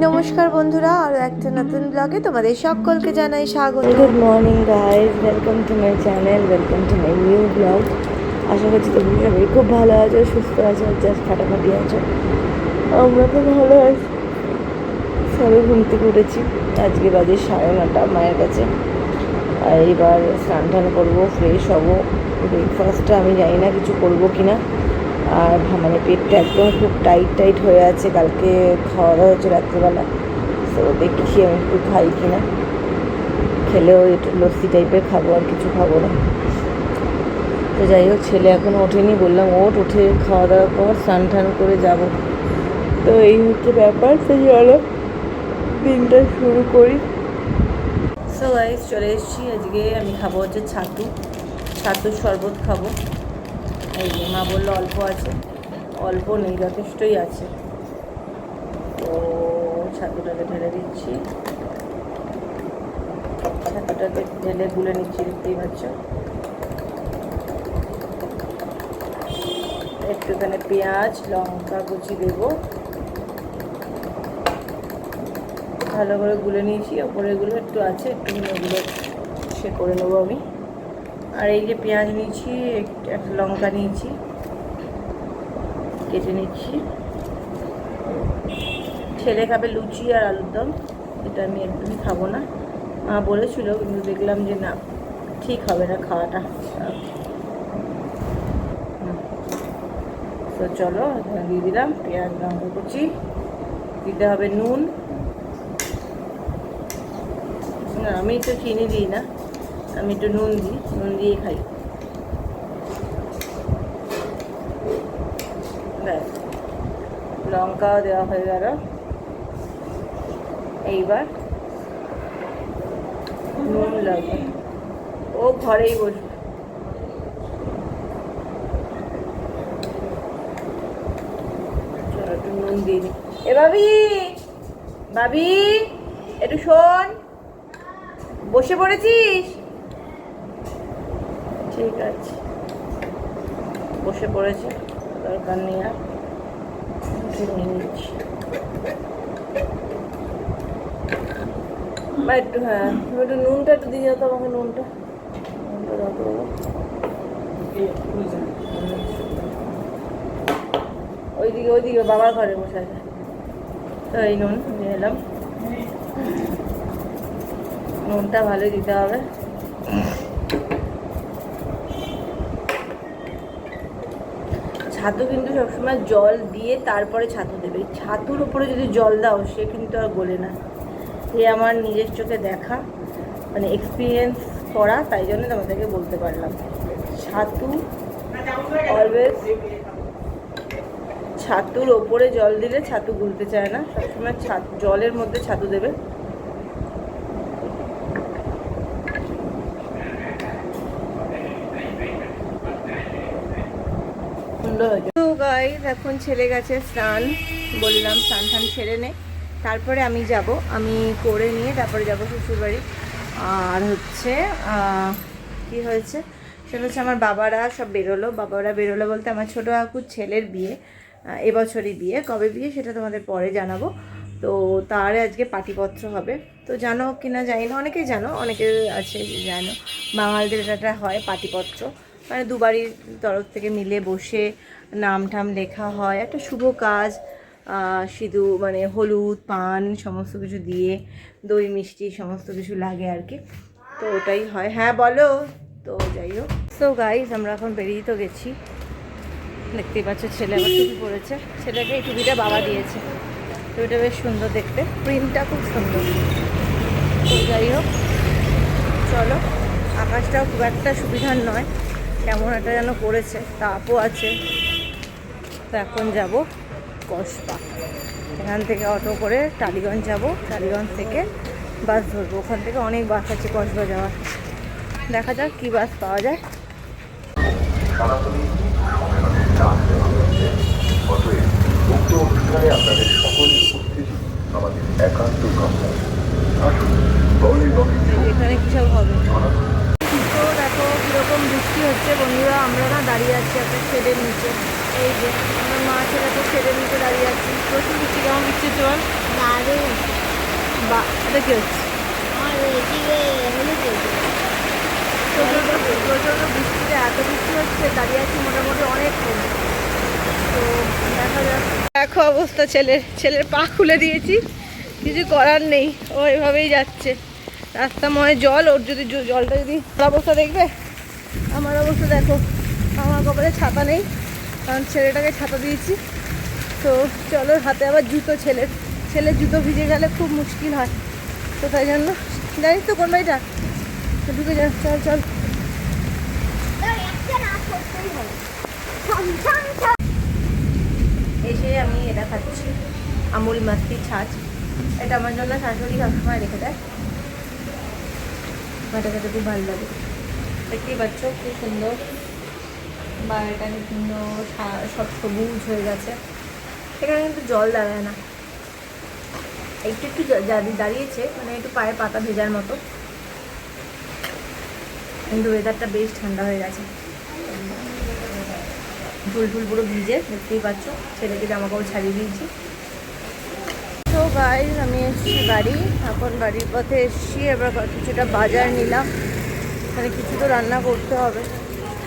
নমস্কার বন্ধুরা, আরও একটা নতুন ব্লগে তোমাদের সকলকে জানাই স্বাগত। Good morning guys, welcome to my channel, welcome to my new blog. আশা করছি তোমরা সবাই খুব ভালো আছো, সুস্থ আছো, জাস্ট ফাটাফাটি আছো। আমরা তো ভালো আছি। সবে ঘুম থেকে উঠেছি, আজকে বাজে 9:30 মায়ের কাছে। আর এবার স্নান টান করবো, ফ্রেশ হবো। ব্রেকফাস্টটা আমি জানি না কিছু করবো কি না। আর মানে পেটটা একদম খুব টাইট হয়ে আছে, কালকে খাওয়া দাওয়া হচ্ছে রাত্রিবেলা। তো দেখছি আমি একটু খাই কি না, খেলেও একটু লস্যি টাইপের খাবো, আর কিছু খাবো না। তো যাই হোক, ছেলে এখনও ওঠেনি, বললাম উঠে খাওয়া দাওয়া কর, স্নান টান করে যাব। তো এই হচ্ছে ব্যাপার। তো চলো দিনটা শুরু করি। সো গাইস, চলে এসেছি। আজকে আমি খাবো হচ্ছে ছাতুর শরবত খাবো। এই যে মা বললো অল্প আছে, অল্প নেই, যথেষ্টই আছে। তো ছাতুটাকে ঢেলে দিচ্ছি, ছাতুটাকে ঢেলে গুলে নিচ্ছি, দেখতেই পাচ্ছ। একটুখানি পেঁয়াজ লঙ্কা কুচি দেবো, ভালো করে গুলে নিয়েছি। ওপরেগুলো একটু আছে, একটুখানি ওগুলো সে করে নেবো আমি। আর এই যে পেঁয়াজ নিয়েছি, একটা লঙ্কা নিয়েছি, কেটে নিচ্ছি। ছেলে খাবে লুচি আর আলুর দম, এটা আমি একদমই খাবো না। মা বলেছিল, কিন্তু দেখলাম যে না, ঠিক হবে না খাওয়াটা। তো চলো দিয়ে দিলাম পেঁয়াজ লঙ্কা কুচি, দিতে হবে নুন। না, আমি তো চিনি দিই না, আমি একটু নুন দিয়েই খাই। ব্যাস, লঙ্কাও দেওয়া হয়ে গেল। এইবার নুন লাগবে, ও ঘরেই বসবে। চলো একটু নুন দিয়ে দিই। ভাবি একটু শোন, বসে পড়েছিস? ঠিক আছে, বসে পড়েছে, দরকার নেই আর। নিয়ে নিচ্ছি বা একটু, হ্যাঁ একটু নুনটা একটু দিয়ে যেত আমাকে, নুনটা ওইদিকে বাবার ঘরে বসে আছে। তো এই নুন নিয়ে এলাম, নুনটা ভালো দিতে হবে। ছাতু কিন্তু সবসময় জল দিয়ে তারপরে ছাতু দেবে। ছাতুর উপরে যদি জল দাও, সে কিন্তু আর গলে না। এ আমার নিজের চোখে দেখা, মানে এক্সপিরিয়েন্স করা, তাই জন্য তোমাদেরকে বলতে পারলাম। ছাতু অলওয়েজ, ছাতুর ওপরে জল দিলে ছাতু গুলতে চায় না, সবসময় জলের মধ্যে ছাতু দেবে। তো গাইস, এখন ছেলে গেছে স্নান, বললাম স্নান টান সেরে নে, তারপরে আমি যাব, আমি করে নিয়ে তারপরে যাব শ্বশুরবাড়ি। আর হচ্ছে কি হয়েছে সেটা হচ্ছে, আমার বাবারা সব বেরোলো। বলতে আমার ছোটো কাকুর ছেলের বিয়ে, এবছরই বিয়ে। কবে বিয়ে সেটা তোমাদের পরে জানাবো। তো তার আজকে পাটিপত্র হবে। তো জানো কি না জানি না, অনেকেই জানো, অনেকে আছে জানো, বাঙালিদের এটা হয় পাটিপত্র। মানে দুবারই তরফ থেকে মিলে বসে নাম টাম লেখা হয়, একটা শুভ কাজ। সিঁদুর মানে হলুদ পান সমস্ত কিছু দিয়ে, দই মিষ্টি সমস্ত কিছু লাগে আর কি। তো ওটাই হয়। হ্যাঁ বলো। তো যাই হোক, সো গাইস, আমরা এখন বেরিয়ে তো গেছি। দেখতেই পাচ্ছ ছেলে আবার টুপি পরেছে, ছেলেকে এই টুপিটা বাবা দিয়েছে। টুপিটা বেশ সুন্দর দেখতে, প্রিন্টটা খুব সুন্দর। তো যাই হোক, চলো। আকাশটাও খুব একটা সুবিধার নয়, কেমন একটা যেন করেছে, তাপও আছে। তো এখন যাব কসবা, এখান থেকে অটো করে টালিগঞ্জ যাব, টালিগঞ্জ থেকে বাস ধরবো। ওখান থেকে অনেক বাস আছে কসবা যাওয়ার, দেখা যাক কী বাস পাওয়া যায়। আপনাদের সকলের উপস্থিতি আমাদের একান্ত কামনা। এখানে কী সব হবে। তো দেখো কীরকম বৃষ্টি হচ্ছে বন্ধুরা। আমরা না দাঁড়িয়ে আছি একটা শেডের নিচে। এই যে আমার মা ছেলে তো শেডের নিচে দাঁড়িয়ে আছি। প্রচুর বৃষ্টি, কেমন বৃষ্টি হচ্ছে বল? দারুণ। বা এটা কি হচ্ছে? আর এদিকে হলুদ প্রচণ্ড বৃষ্টিতে এত বৃষ্টি হচ্ছে, দাঁড়িয়ে আছি মোটামুটি অনেকক্ষণ। তো দেখা যাক। দেখো অবস্থা ছেলের পা খুলে দিয়েছি, কিছু করার নেই, ও এভাবেই যাচ্ছে। রাস্তা মনে জল, ওর যদি জলটা যদি অবস্থা দেখবে, আমার অবস্থা দেখো। আমার কপালে ছাতা নেই, কারণ ছেলেটাকে ছাতা দিয়েছি। তো চলো, হাতে আবার জুতো, ছেলের জুতো ভিজে গেলে খুব মুশকিল হয়। তো তাই জন্য জানিস তো কোন বাড়িটা, ঢুকে যা, চল চল। এসে আমি এটা খাচ্ছি, আমুল মাস্তি ছাঁচ। এটা আমার জন্য শাশুড়ি সবসময় রেখে দেয়, এটা খেতে খুব ভালো লাগে। দেখতেই পাচ্ছ কি সুন্দর, বা এটা কি সুন্দর সব সবুজ হয়ে গেছে। এখানে কিন্তু জল দাঁড়ায় না, একটু একটু দাঁড়িয়েছে, মানে একটু পায়ে পাতা ভেজার মতো, কিন্তু ওয়েদারটা বেশ ঠান্ডা হয়ে গেছে। ফুল পুরো ভিজে, দেখতেই পাচ্ছ। ছেলেকে জামা কাপড় ছাড়িয়ে দিয়েছি। তো গাইস, আমি এসেছি বাড়ি, এখন বাড়ির পথে এসেছি। এবার কিছুটা বাজার নিলাম, মানে কিছু তো রান্না করতে হবে।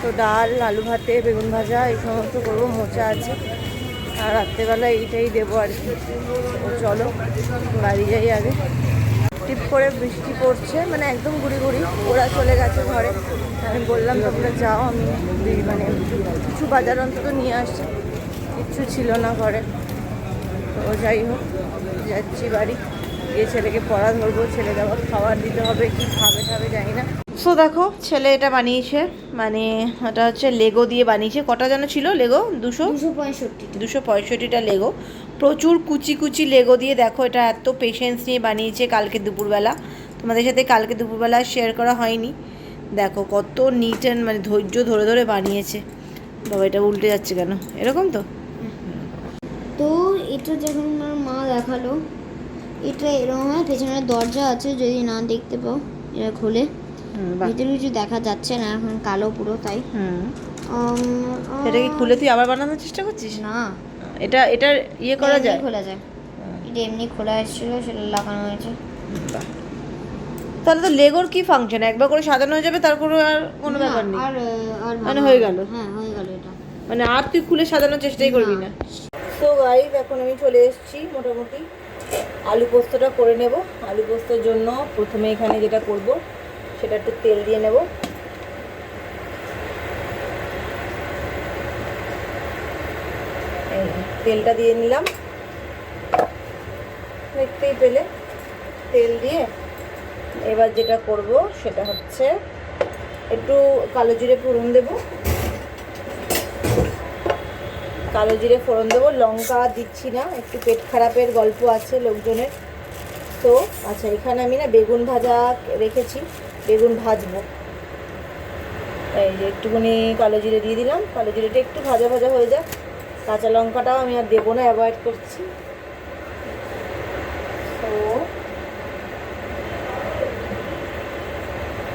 তো ডাল, আলু ভাতে, বেগুন ভাজা এই সমস্ত করবো, মোচা আছে। আর রাত্রেবেলা এইটাই দেবো আর কি। তো চলো বাড়ি যাই আগে। টিপ করে বৃষ্টি পড়ছে, মানে একদম গুড়ি গুড়ি। ওরা চলে গেছে ঘরে, আমি বললাম তোমরা যাও, আমি মানে কিছু বাজার অন্তত নিয়ে আসছি, কিচ্ছু ছিল না ঘরে। তো যাই হোক, যাচ্ছি বাড়ি, গিয়ে ছেলেকে পড়া ধরবো। ছেলেকে আবার খাবার দিতে হবে, কি খাবে জানি না। সো দেখো, ছেলে এটা বানিয়েছে, মানে এটা হচ্ছে লেগো দিয়ে বানিয়েছে। কটা যেন ছিল লেগো? 265টা লেগো, প্রচুর কুচি কুচি লেগো দিয়ে। দেখো এটা এত পেশেন্স নিয়ে বানিয়েছে। কালকে দুপুরবেলা তোমাদের সাথে দুপুরবেলা শেয়ার করা হয়নি। দেখো কত নিট অ্যান্ড, মানে ধৈর্য ধরে ধরে বানিয়েছে। বাবা, এটা উল্টে যাচ্ছে কেন? এরকম তো। তো এটা যখন আমার মা দেখালো, এটা এরকম হয়, পেছনে দরজা আছে, যদি না দেখতে পাও এটা খুলে, ভিতরে কিছু দেখা যাচ্ছে না এখন, কালো পুরো, তাই। এটা কি খুলে তুই আবার বানানোর চেষ্টা করছিস? না, এটার ইয়ে করা যায়, খোলা যায়। এটা এমনি খোলা এসেছিল, সেটা লাগানো হয়েছে। তাহলে তো লেগোর কি ফাংশন? একবার করে সাজানো হয়ে যাবে, তারপরে আর কোনো ব্যাপার নেই, মানে হয়ে গেল। হ্যাঁ, হয়ে গেল এটা, মানে আর তুই খুলে সাজানোর চেষ্টাই করবি না। তো গাইস, এখন আমি চলে এসেছি মোটামুটি। আলু পোস্তটা করে নেব। আলু পোস্তর জন্য প্রথমে এখানে যেটা করব, সেটা একটু তেল দিয়ে নেব। এই তেলটা দিয়ে নিলাম, দেখতেই পেলে। তেল দিয়ে এবার যেটা করব সেটা হচ্ছে একটু কালো জিরে ফোড়ন দেব। লঙ্কা দিচ্ছি না, একটু পেট খারাপের গল্প আছে লোকজনের। তো আচ্ছা, এখানে আমি না বেগুন ভাজা রেখেছি, বেগুন ভাজবো। এই যে একটুখানি কালো জিরে দিয়ে দিলাম, কালো জিরেটা একটু ভাজা ভাজা হয়ে যাক। কাঁচা লঙ্কাটাও আমি আর দেবো না, অ্যাভয়েড করছি।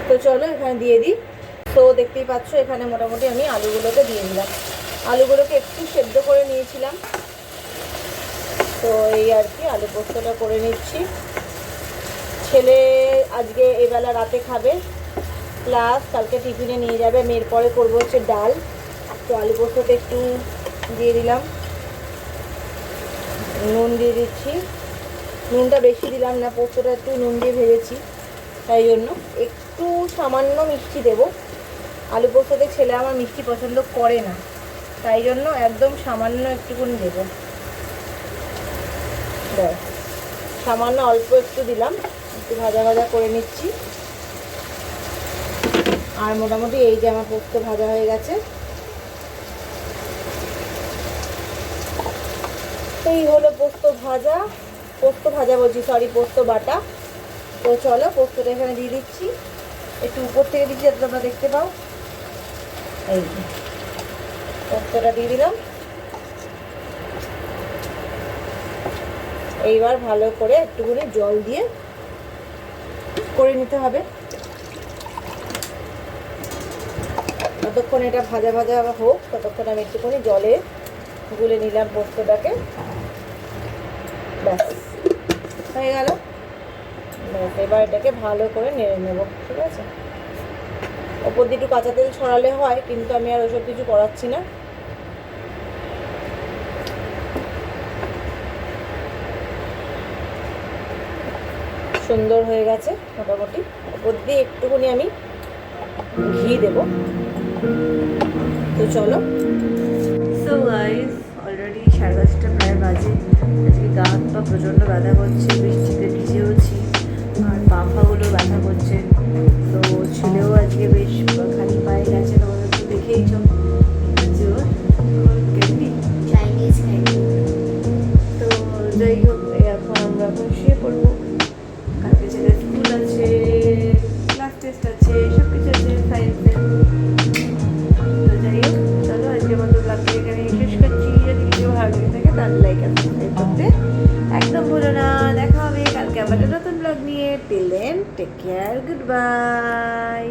তো চলো এখানে দিয়ে দিই। তো দেখতেই পাচ্ছ, এখানে মোটামুটি আমি আলুগুলোকে দিয়ে দিলাম। আলুগুলোকে একটু সেদ্ধ করে নিয়েছিলাম। তো এই আর কি, আলু পোস্তটা করে নিচ্ছি। ছেলে আজকে এবেলা রাতে খাবে, প্লাস কালকে টিফিনে নিয়ে যাবে। আমি এরপরে করবো হচ্ছে ডাল। তো আলু পোস্তটা একটু দিয়ে দিলাম, নুন দিয়ে দিচ্ছি। নুনটা বেশি দিলাম না, পোস্তটা একটু নুন দিয়ে ভেজেছি, তাই জন্য একটু সামান্য মিষ্টি দেবো। আলু পোস্ততে ছেলে আমার মিষ্টি পছন্দ করে না, তাই জন্য একদম সামান্য একটুকুনি দেবো। ব্যাস, সামান্য অল্প একটু দিলাম, একটু ভাজা ভাজা করে নিচ্ছি। আর মোটামুটি এই যে আমার পোস্ত ভাজা হয়ে গেছে। এই হলো পোস্ত ভাজা বলছি, সরি, পোস্ত বাটা। তো চলো পোস্তটা এখানে দিয়ে দিচ্ছি, একটু উপর থেকে দিচ্ছি যাতে তোমরা দেখতে পাও। এই পোস্তটা দিয়ে দিলাম। এইবার ভালো করে একটুখানি জল দিয়ে করে নিতে হবে। ততক্ষণ এটা ভাজা ভাজা হোক, ততক্ষণ আমি একটুখানি জলে গুলে নিলাম পোস্তটাকে। ব্যাস হয়ে গেল। ব্যাস, এবার এটাকে ভালো করে নেড়ে নেব, ঠিক আছে। ওপর দিয়ে একটু কাঁচা তেল ছড়ালে হয়, কিন্তু আমি আর ওসব কিছু করাচ্ছি না। সুন্দর হয়ে গেছে মোটামুটি। ওপর দিয়ে একটুখানি আমি ঘি দেব। তো চলো। সো গাইস, অলরেডি 10:30 প্রায় বাজে। আজকে গা হাত পা প্রচণ্ড ব্যথা করছে, বৃষ্টিতে ভিজেওছি, আর পা পাগুলো ব্যথা করছে। তো ছেলেও আজকে বেশ খালি পায়ে গেছে, তোমাদের তো দেখেইছো। Chinese candy. তো যাই হোক, আমরা এখন শুয়ে পড়বো। কালকে ছেলের স্কুল আছে, ক্লাস টেস্ট আছে, সব কিছু আছে সায়েন্সের। তো যাই হোক, চলো আজকের মতো ব্লগটা এখানে শেষ করছি। যদি কিছু ভালো লেগে থাকে তাহলে লাইক আর সাবস্ক্রাইব করতে একদম ভুলো না। দেখা হবে কালকে আবার একটা নতুন ব্লগ নিয়ে। Till then take care, good bye.